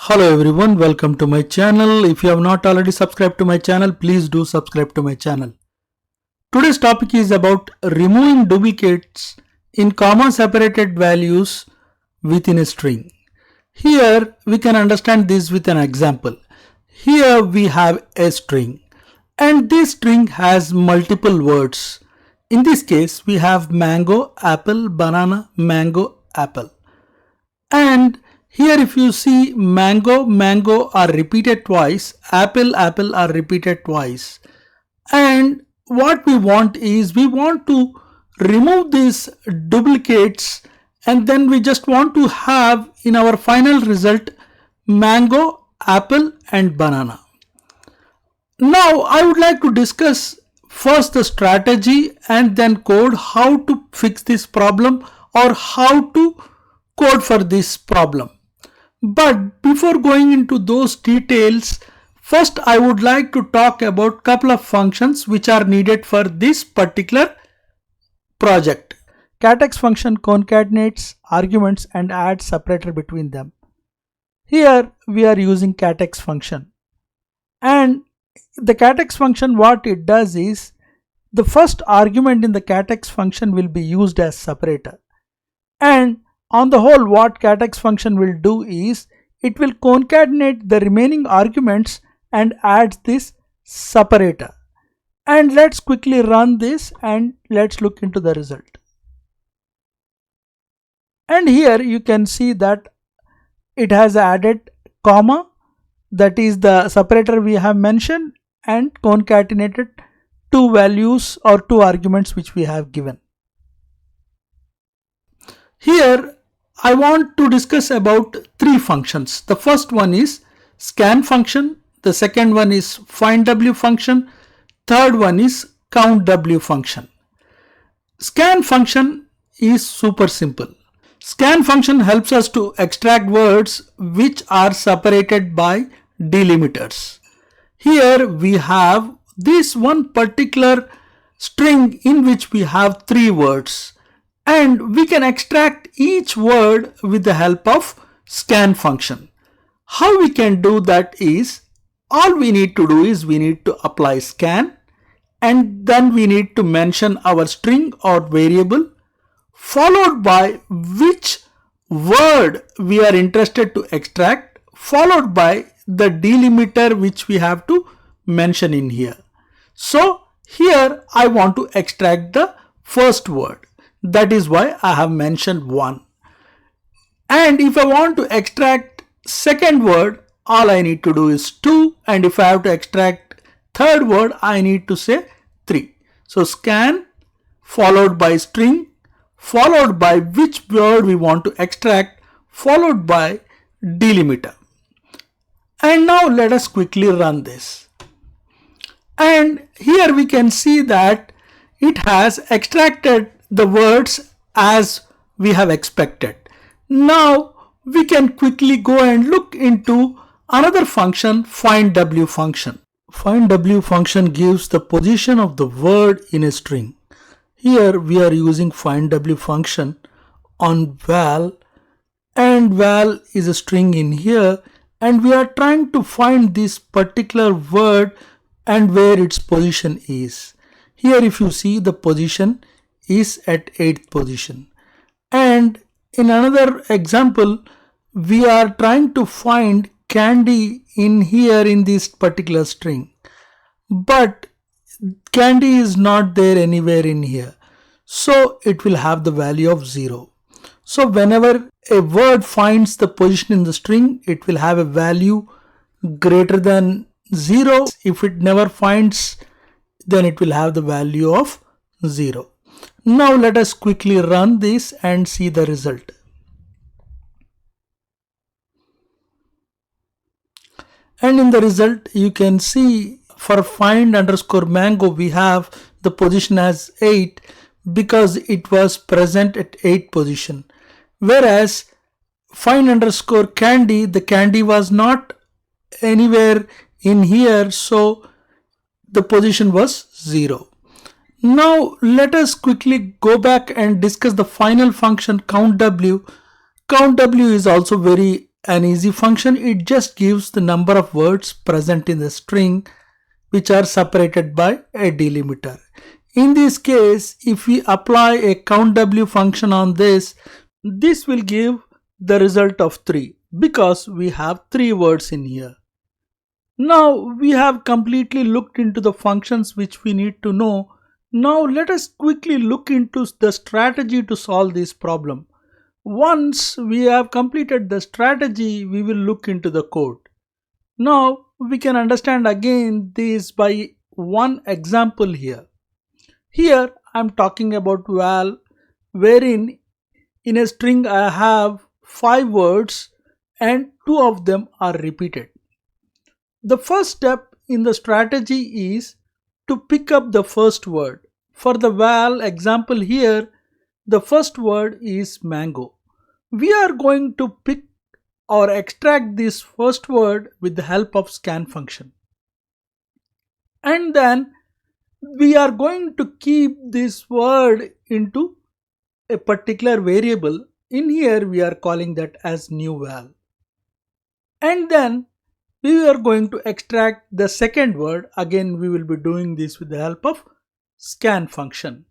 Hello everyone, welcome to my channel. If you have not already subscribed to my channel, please do subscribe to my channel. Today's topic is about removing duplicates in comma separated values within a string. Here we can understand this with an example. Here we have a string and this string has multiple words. In this case we have mango, apple, banana, mango, apple. And here if you see mango, mango are repeated twice, apple, apple are repeated twice. And what we want is we want to remove these duplicates and then we just want to have in our final result mango, apple and banana. Now I would like to discuss first the strategy and then code how to fix this problem or how to code for this problem. But before going into those details, first I would like to talk about couple of functions which are needed for this particular project. Catex function concatenates arguments and adds separator between them. Here we are using catex function, and the catex function, what it does is the first argument in the catex function will be used as separator, and on the whole what catex function will do is it will concatenate the remaining arguments and adds this separator. And let's quickly run this and let's look into the result. And here you can see that it has added comma, that is the separator we have mentioned, and concatenated two values or two arguments which we have given. Here I want to discuss about three functions. The first one is scan function, the second one is findW function, third one is countW function. Scan function is super simple. Scan function helps us to extract words which are separated by delimiters. Here we have this one particular string in which we have three words, and we can extract each word with the help of scan function. How we can do that is, all we need to do is we need to apply scan and then we need to mention our string or variable followed by which word we are interested to extract followed by the delimiter which we have to mention in here. So here I want to extract the first word. That is why I have mentioned 1. And if I want to extract second word, all I need to do is 2. And if I have to extract third word, I need to say 3. So scan followed by string followed by which word we want to extract followed by delimiter. And now let us quickly run this. And here we can see that it has extracted the words as we have expected. Now we can quickly go and look into another function, findW function. FindW function gives the position of the word in a string. Here we are using findW function on val, and val is a string in here, and we are trying to find this particular word and where its position is. Here if you see, the position is at 8th position. And in another example we are trying to find candy in here in this particular string, but candy is not there anywhere in here, so it will have the value of 0. So whenever a word finds the position in the string, it will have a value greater than 0. If it never finds, then it will have the value of 0. Now let us quickly run this and see the result. And in the result you can see for find underscore mango we have the position as 8 because it was present at 8th position. Whereas find underscore candy, the candy was not anywhere in here, so the position was 0. Now let us quickly go back and discuss the final function countW. CountW is also very an easy function. It just gives the number of words present in the string which are separated by a delimiter. In this case, if we apply a countW function on this, this will give the result of 3 because we have 3 words in here. Now we have completely looked into the functions which we need to know. Now let us quickly look into the strategy to solve this problem. Once we have completed the strategy, we will look into the code. Now we can understand again this by one example here. Here I am talking about val wherein in a string I have 5 words and 2 of them are repeated. The first step in the strategy is to pick up the first word. For the val example here, the first word is mango. We are going to pick or extract this first word with the help of scan function. And then we are going to keep this word into a particular variable. In here we are calling that as new val. And then we are going to extract the second word. Again we will be doing this with the help of scan function.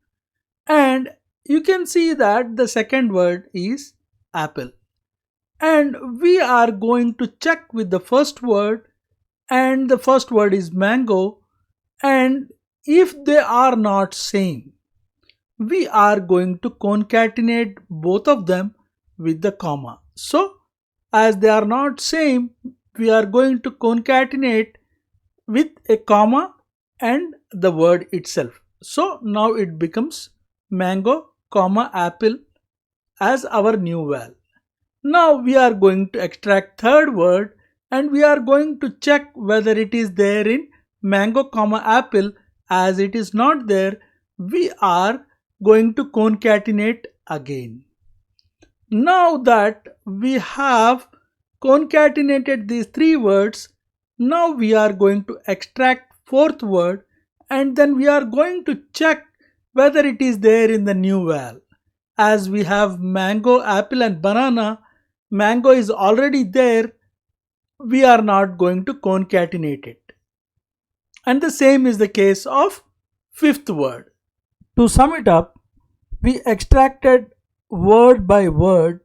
And you can see that the second word is apple. And we are going to check with the first word, and the first word is mango, and if they are not same, we are going to concatenate both of them with the comma. So as they are not same, we are going to concatenate with a comma and the word itself. So now it becomes mango comma apple as our new val. Now we are going to extract third word and we are going to check whether it is there in mango comma apple. As it is not there, we are going to concatenate again. Now that we have concatenated these 3 words, now we are going to extract fourth word and then we are going to check whether it is there in the new val. As we have mango, apple and banana, mango is already there, we are not going to concatenate it. And the same is the case of fifth word. To sum it up, we extracted word by word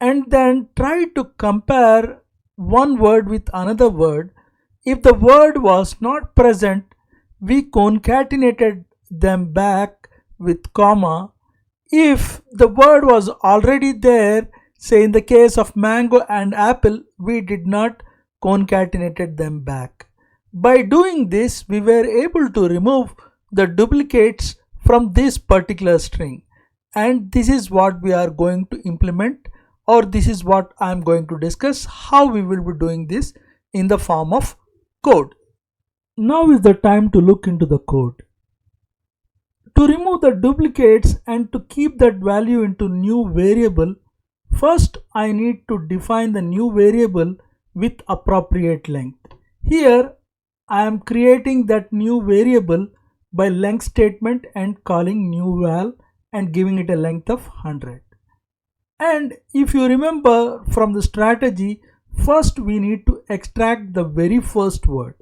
and then try to compare one word with another word. If the word was not present, we concatenated them back with comma. If the word was already there, say in the case of mango and apple, we did not concatenated them back. By doing this, we were able to remove the duplicates from this particular string. And this is what we are going to implement, or this is what I am going to discuss how we will be doing this in the form of code. Now is the time to look into the code. To remove the duplicates and to keep that value into new variable, first I need to define the new variable with appropriate length. Here I am creating that new variable by length statement and calling new val and giving it a length of 100. And if you remember from the strategy, first we need to extract the very first word.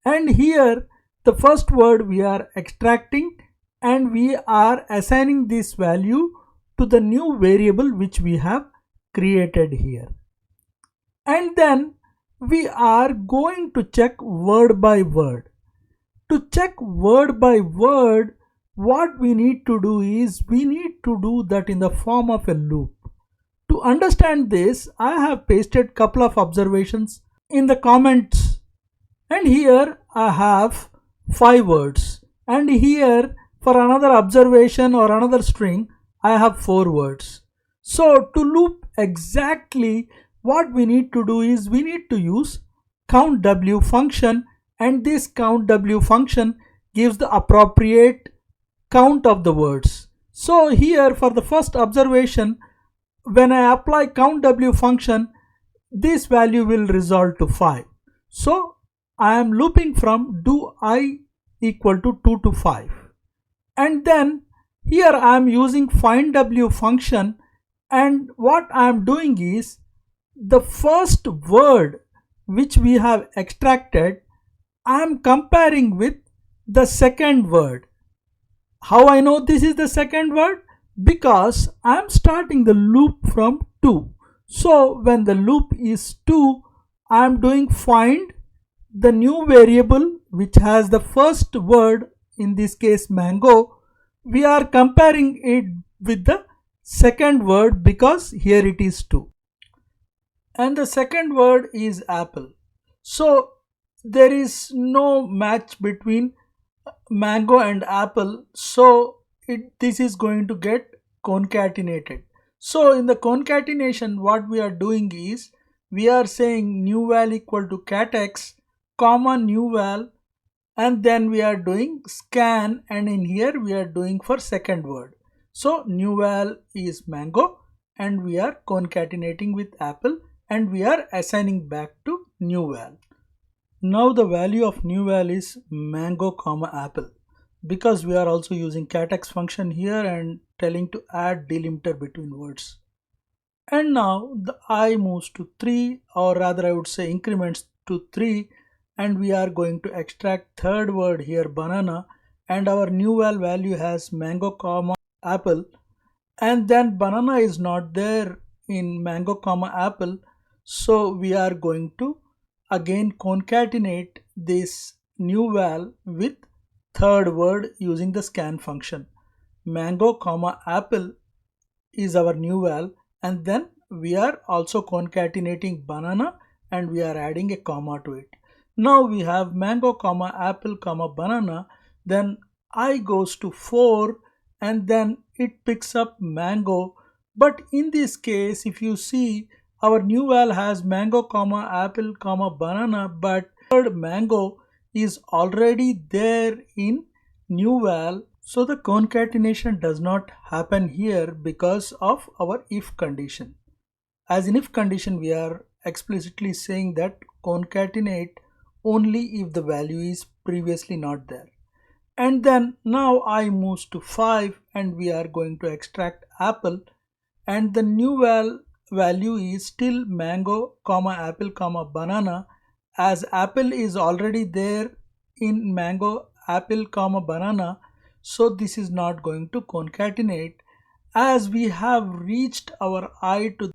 And here the first word we are extracting and we are assigning this value to the new variable which we have created here. And then we are going to check word by word. To check word by word, what we need to do is we need to do that in the form of a loop. To understand this, I have pasted couple of observations in the comments, and here I have 5 words, and here for another observation or another string I have 4 words. So to loop exactly, what we need to do is we need to use countW function, and this countW function gives the appropriate count of the words. So here for the first observation, when I apply countW function, this value will result to 5. So I am looping from do I equal to 2 to 5. And then here I am using findW function, and what I am doing is the first word which we have extracted, I am comparing with the second word. How I know this is the second word? Because I am starting the loop from 2. So when the loop is 2, I am doing find the new variable which has the first word, in this case mango. We are comparing it with the second word because here it is 2. And the second word is apple. So there is no match between mango and apple, so this is going to get concatenated. So in the concatenation, what we are doing is we are saying new val equal to catx comma new val, and then we are doing scan, and in here we are doing for second word. So new val is mango and we are concatenating with apple, and we are assigning back to new val. Now the value of new val is mango comma apple, because we are also using catx function here and telling to add delimiter between words. And now the I moves to 3, or rather I would say increments to 3, and we are going to extract third word here banana, and our new val value has mango comma apple, and then banana is not there in mango comma apple, so we are going to again concatenate this new val with third word using the scan function. Mango comma apple is our new val, and then we are also concatenating banana and we are adding a comma to it. Now we have mango comma apple comma banana, then I goes to 4 and then it picks up mango. But in this case, if you see, our new val has mango comma apple comma banana, but third mango is already there in new val, so the concatenation does not happen here because of our if condition. As in if condition, we are explicitly saying that concatenate only if the value is previously not there. And then now I moves to 5 and we are going to extract apple, and the new value is still mango comma apple comma banana, as apple is already there in mango apple comma banana, so this is not going to concatenate as we have reached our I to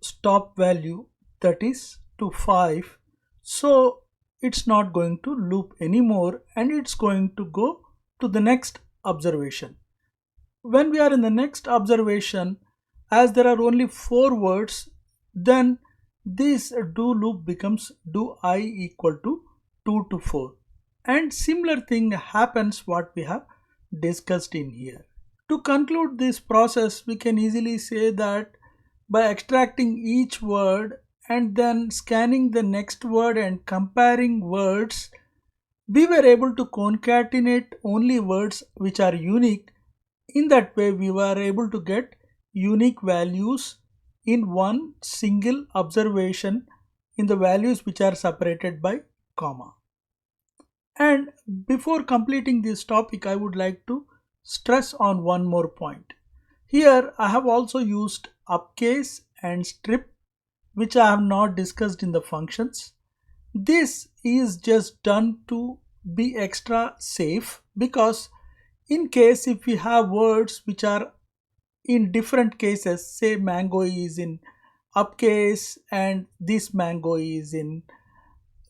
stop value, that is to 5. So it's not going to loop anymore and it's going to go to the next observation. When we are in the next observation, as there are only 4 words, then this do loop becomes do I equal to 2 to 4. And similar thing happens what we have discussed in here. To conclude this process, we can easily say that by extracting each word and then scanning the next word and comparing words, we were able to concatenate only words which are unique. In that way, we were able to get unique values in one single observation in the values which are separated by comma. And before completing this topic, I would like to stress on one more point. Here I have also used upcase and strip, which I have not discussed in the functions. This is just done to be extra safe, because in case if we have words which are in different cases, say mango is in upcase and this mango is in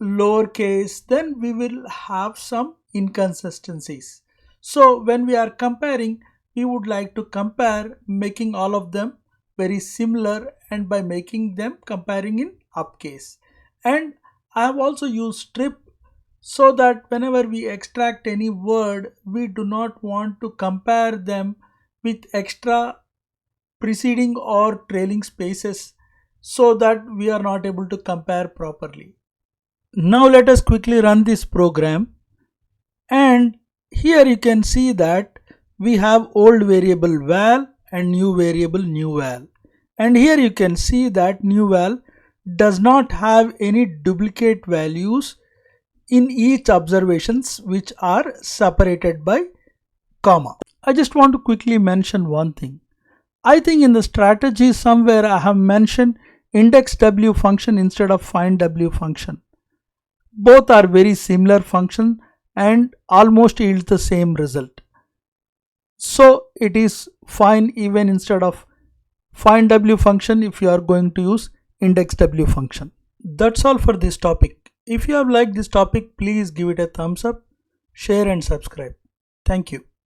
lowercase, then we will have some inconsistencies. So when we are comparing, we would like to compare making all of them very similar, and by making them comparing in upcase. And I have also used strip so that whenever we extract any word, we do not want to compare them with extra preceding or trailing spaces, so that we are not able to compare properly. Now let us quickly run this program, and here you can see that we have old variable val and new variable new val, and here you can see that new val does not have any duplicate values in each observations which are separated by comma. I just want to quickly mention one thing. I think in the strategy somewhere I have mentioned index w function instead of find w function. Both are very similar function and almost yield the same result. So it is fine even instead of find w function if you are going to use index w function. That's all for this topic. If you have liked this topic, please give it a thumbs up, share and subscribe. Thank you.